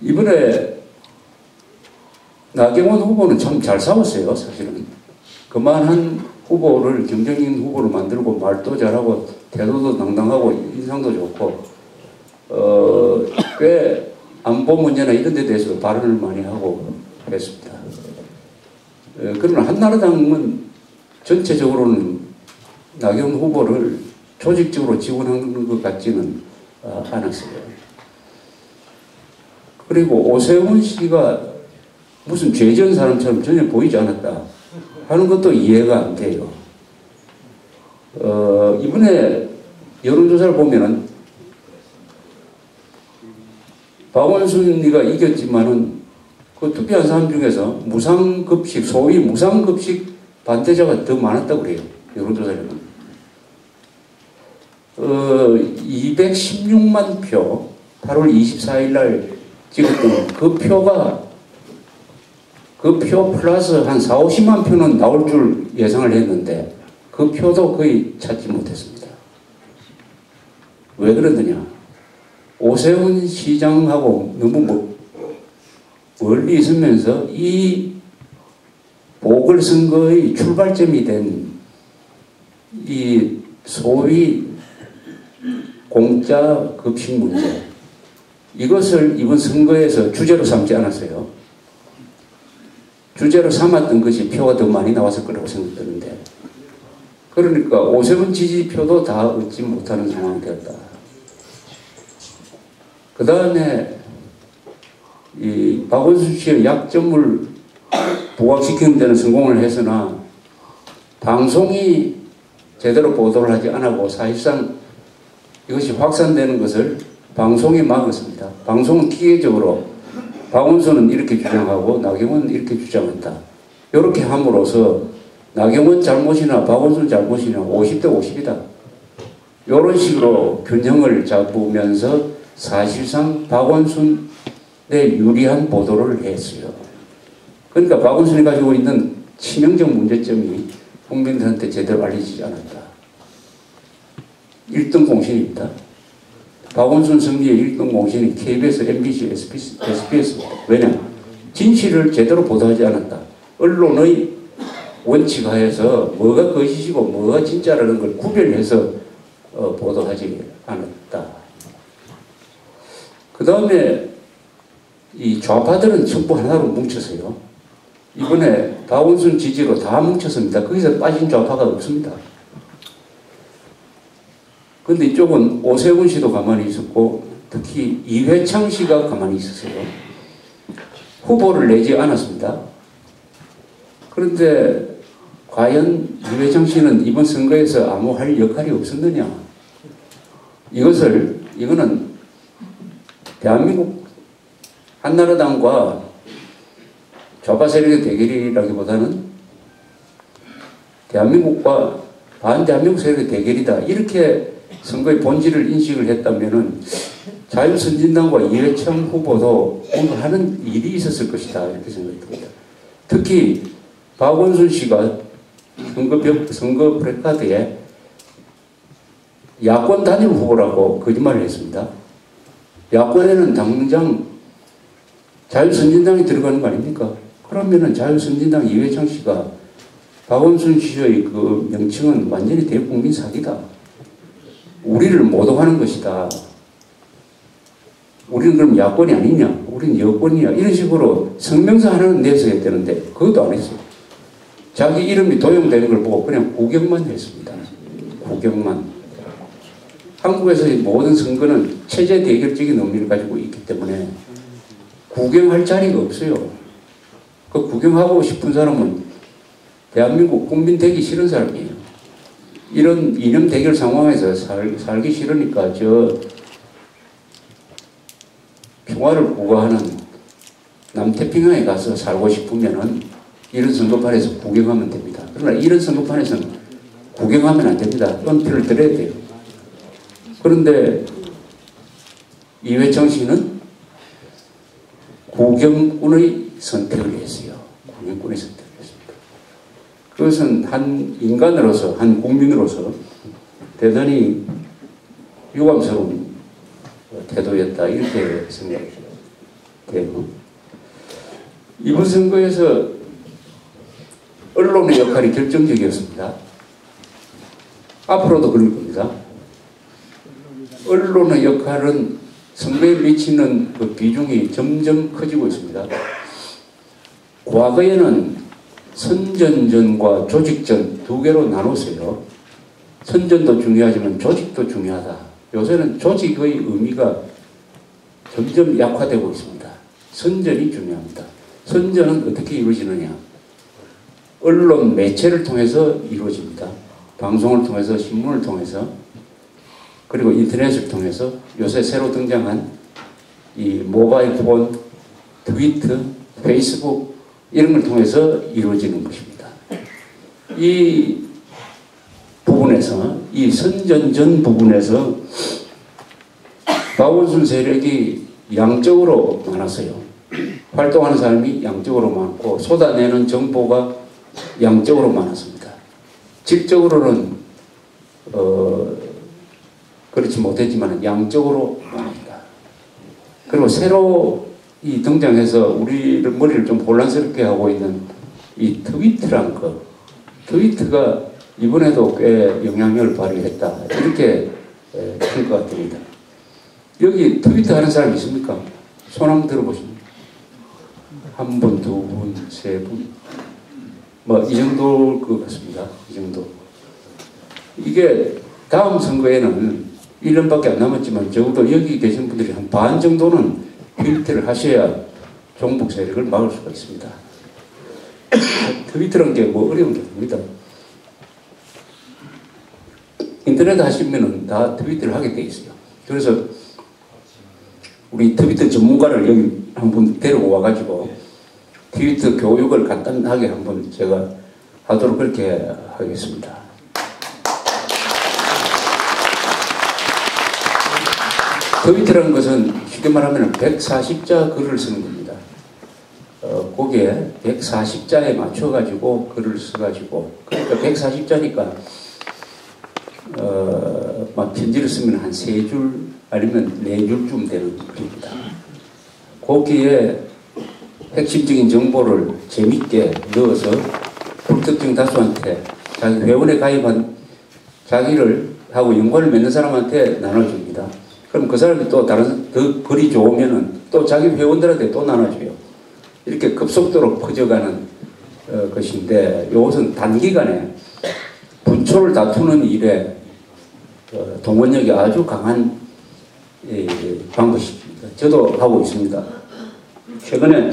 이번에 나경원 후보는 참 잘 싸웠어요, 사실은. 그만한 후보를 경쟁인 후보로 만들고 말도 잘하고 태도도 당당하고 인상도 좋고 꽤 안보 문제나 이런 데 대해서 발언을 많이 하고 했습니다. 그러나 한나라당은 전체적으로는 나경원 후보를 조직적으로 지원하는 것 같지는 않았어요. 그리고 오세훈 씨가 무슨 죄 지은 사람처럼 전혀 보이지 않았다 하는 것도 이해가 안 돼요. 이번에 여론조사를 보면은 박원순이가 이겼지만은 그 투표한 사람 중에서 무상급식, 소위 무상급식 반대자가 더 많았다고 그래요. 여론조사에는. 216만 표, 8월 24일 날 찍었던 그 표가 그 표 플러스 한 4, 50만 표는 나올 줄 예상을 했는데 그 표도 거의 찾지 못했습니다. 왜 그러느냐? 오세훈 시장하고 너무 멀리 있으면서 이 보궐선거의 출발점이 된 이 소위 공짜 급식 문제, 이것을 이번 선거에서 주제로 삼지 않았어요. 주제로 삼았던 것이 표가 더 많이 나왔을 거라고 생각되는데, 그러니까 오세훈 지지표도 다 얻지 못하는 상황이 되었다. 그 다음에 이 박원순 씨의 약점을 부각시키는 데는 성공을 했으나 방송이 제대로 보도를 하지 않았고 사실상 이것이 확산되는 것을 방송이 막았습니다. 방송은 기계적으로 박원순은 이렇게 주장하고 나경원은 이렇게 주장한다. 이렇게 함으로써 나경원 잘못이나 박원순 잘못이나 50대 50이다. 이런 식으로 균형을 잡으면서 사실상 박원순에 유리한 보도를 했어요. 그러니까 박원순이 가지고 있는 치명적 문제점이 국민들한테 제대로 알려지지 않았다. 1등 공신입니다. 박원순 승리의 1등 공신이 KBS, MBC, SBS입니다. 왜냐? 진실을 제대로 보도하지 않았다. 언론의 원칙 하에서 뭐가 거짓이고 뭐가 진짜라는 걸 구별해서 보도하지 않았다. 그 다음에 이 좌파들은 전부 하나로 뭉쳤어요. 이번에 박원순 지지로 다 뭉쳤습니다. 거기서 빠진 좌파가 없습니다. 근데 이쪽은 오세훈 씨도 가만히 있었고 특히 이회창 씨가 가만히 있었어요. 후보를 내지 않았습니다. 그런데 과연 이회창 씨는 이번 선거에서 아무 할 역할이 없었느냐? 이거는 대한민국 한나라당과 좌파 세력의 대결이라기보다는 대한민국과 반대한민국 세력의 대결이다. 이렇게 선거의 본질을 인식을 했다면은 자유선진당과 이회창 후보도 오늘 하는 일이 있었을 것이다. 이렇게 생각이 듭니다. 특히 박원순 씨가 선거 프래카드에 야권 단일 후보라고 거짓말을 했습니다. 야권에는 당장 자유선진당이 들어가는 거 아닙니까? 그러면은 자유선진당 이회창 씨가 박원순 씨의 그 명칭은 완전히 대국민 사기다. 우리를 모독하는 것이다. 우리는 그럼 야권이 아니냐? 우리는 여권이야. 이런 식으로 성명서 하나는 내서 했다는데 그것도 안 했어요. 자기 이름이 도용되는 걸 보고 그냥 구경만 했습니다. 구경만. 한국에서의 모든 선거는 체제 대결적인 의미를 가지고 있기 때문에 구경할 자리가 없어요. 그 구경하고 싶은 사람은 대한민국 국민 되기 싫은 사람이에요. 이런 이념 대결 상황에서 살기 싫으니까 저 평화를 구가하는 남태평양에 가서 살고 싶으면은 이런 선거판에서 구경하면 됩니다. 그러나 이런 선거판에서는 구경하면 안 됩니다. 은퇴를 드려야 돼요. 그런데 이회창 씨는 구경꾼의 선택을 했어요. 구경꾼의 선택을 했습니다. 그것은 한 인간으로서, 한 국민으로서 대단히 유감스러운 태도였다. 이렇게 생각합니다. 돼요. 이번 선거에서 언론의 역할이 결정적이었습니다. 앞으로도 그럴 겁니다. 언론의 역할은 선거에 미치는 그 비중이 점점 커지고 있습니다. 과거에는 선전전과 조직전 두 개로 나눴어요. 선전도 중요하지만 조직도 중요하다. 요새는 조직의 의미가 점점 약화되고 있습니다. 선전이 중요합니다. 선전은 어떻게 이루어지느냐? 언론 매체를 통해서 이루어집니다. 방송을 통해서, 신문을 통해서, 그리고 인터넷을 통해서, 요새 새로 등장한 이 모바일 폰, 트위터, 페이스북 이런 걸 통해서 이루어지는 것입니다. 이 부분에서, 이 선전전 부분에서 박원순 세력이 양적으로 많았어요. 활동하는 사람이 양적으로 많고 쏟아내는 정보가 양적으로 많았습니다. 질적으로는 그렇지 못했지만 양적으로 많았다. 그리고 새로 이 등장해서 우리를 머리를 좀 혼란스럽게 하고 있는 이 트위터란 거, 트위터가 이번에도 꽤 영향력을 발휘했다. 이렇게 큰 것 같습니다. 여기 트위터 하는 사람 있습니까? 손 한번 들어보십니까? 한 분, 두 분, 세 분. 뭐, 이 정도일 것 같습니다. 이 정도. 이게 다음 선거에는 1년밖에 안 남았지만 적어도 여기 계신 분들이 한 반 정도는 트위터를 하셔야 종북 세력을 막을 수가 있습니다. 트위터라는 게 뭐 어려운 게 아닙니다. 인터넷 하시면은 다 트위터를 하게 돼 있어요. 그래서 우리 트위터 전문가를 여기 한번 데리고 와가지고 트위터 교육을 간단하게 한번 제가 하도록 그렇게 하겠습니다. 트위터라는 것은 쉽게 말하면 140자 글을 쓰는 겁니다. 거기에 140자에 맞춰가지고 글을 써가지고, 그러니까 140자니까 막 편지를 쓰면 한 3줄 아니면 4줄쯤 되는 글입니다. 거기에 핵심적인 정보를 재밌게 넣어서 불특정 다수한테 자기 회원에 가입한 자기를 하고 연관을 맺는 사람한테 나눠줍니다. 그럼 그 사람이 또 다른 더 글이 좋으면은 또 자기 회원들한테 또 나눠줘요. 이렇게 급속도로 퍼져가는 것인데, 이것은 단기간에 분초를 다투는 일에 동원력이 아주 강한 방법입니다. 저도 하고 있습니다. 최근에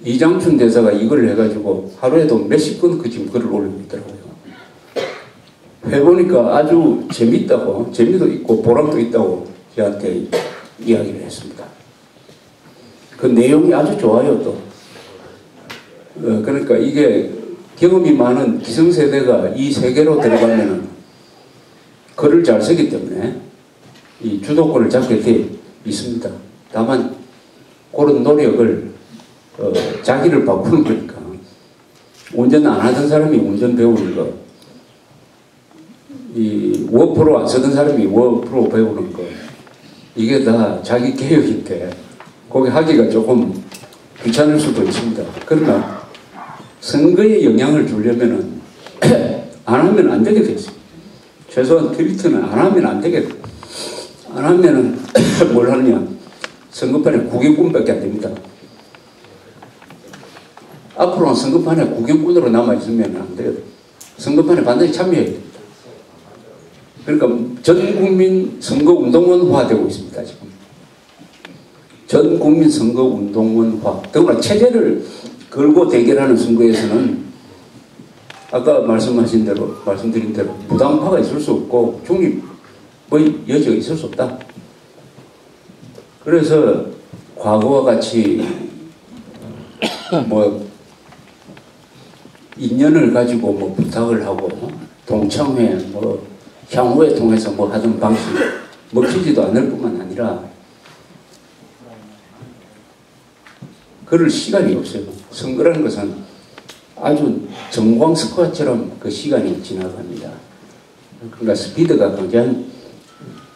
이장춘 대사가 이걸 해가지고 하루에도 몇십 건 그 지금 글을 올리고 있더라고요. 해보니까 아주 재밌다고, 재미도 있고 보람도 있다고 저한테 이야기를 했습니다. 그 내용이 아주 좋아요, 또. 그러니까 이게 경험이 많은 기성세대가 이 세계로 들어가면은 글을 잘 쓰기 때문에 이 주도권을 잡게 돼 있습니다. 다만 그런 노력을 자기를 바꾸는 거니까, 운전 안 하던 사람이 운전 배우는 거, 이 워프로 안 쓰던 사람이 워프로 배우는 거, 이게 다 자기 개혁인데 거기 하기가 조금 귀찮을 수도 있습니다. 그러나 선거에 영향을 주려면은 안 하면 안 되게 됐어요. 최소한 트위터는 안 하면 안 되게, 안 하면은 뭘 하느냐, 선거판에 구경꾼밖에 안 됩니다. 앞으로는 선거판에 구경꾼으로 남아있으면 안 돼요. 선거판에 반드시 참여해야 됩니다. 그러니까 전 국민 선거운동원화 되고 있습니다, 지금. 전 국민 선거운동원화. 더구나 체제를 걸고 대결하는 선거에서는 아까 말씀드린 대로 부당파가 있을 수 없고 중립의 여지가 있을 수 없다. 그래서 과거와 같이 뭐 인연을 가지고 뭐 부탁을 하고 동창회 뭐 향후에 통해서 뭐 하던 방식 먹히지도 않을 뿐만 아니라 그럴 시간이 없어요. 선거라는 것은 아주 정광 스쿼트처럼 그 시간이 지나갑니다. 그러니까 스피드가 굉장히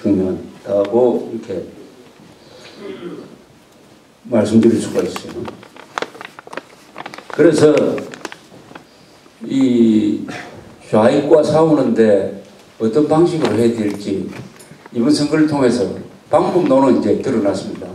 중요하다고 이렇게 말씀드릴 수가 있어요. 그래서 이 좌익과 싸우는데 어떤 방식으로 해야 될지 이번 선거를 통해서 방법론은 이제 드러났습니다.